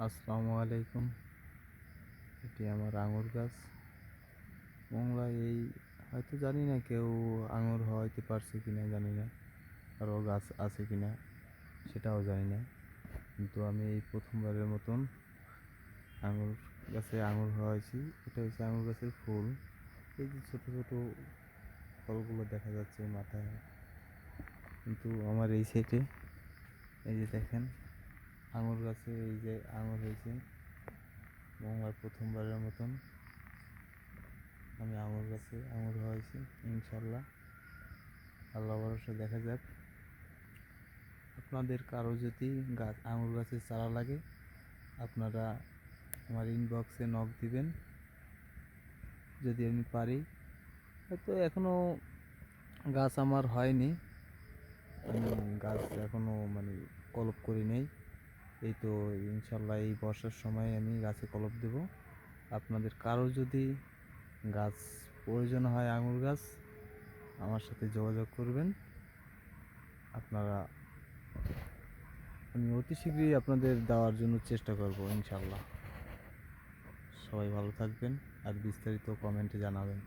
আসসালামু আলাইকুম। এটি আমার আঙুর গাছ। মোংলায় এই হয়তো জানি না কেউ আঙুর হওয়াইতে পারছে কিনা জানি না, আরও গাছ আছে কিনা সেটাও জানি না, কিন্তু আমি এই প্রথমবারের মতন আঙুর গাছে আঙুর হওয়াইছি। এটা হচ্ছে আঙুর গাছের ফুল। এই যে ছোটো ছোটো ফলগুলো দেখা যাচ্ছে মাথায়, কিন্তু আমার এই সাইডে এই যে দেখেন আঙুর গাছে এই যে আঙুর হয়েছে। মোংলার প্রথমবারের মতন আমি আঙুর গাছে আঙুর হয়েছি। ইনশাল্লাহ আল্লাহ ভরসা দেখা যাক। আপনাদের কারো যদি আঙুর গাছের চারা লাগে, আপনারা আমার ইনবক্সে নক দিবেন। যদি আমি পারি, হয়তো এখনও গাছ আমার হয়নি, আমি গাছ এখনও কলপ করি নেই। এই তো ইনশাল্লাহ এই বর্ষার সময় আমি গাছে কলপ দেব। আপনাদের কারো যদি গাছ প্রয়োজন হয় আঙুর গাছ, আমার সাথে যোগাযোগ করবেন। আপনারা আমি অতি শীঘ্রই আপনাদের দেওয়ার জন্য চেষ্টা করব ইনশাল্লাহ। সবাই ভালো থাকবেন আর বিস্তারিত কমেন্টে জানাবেন।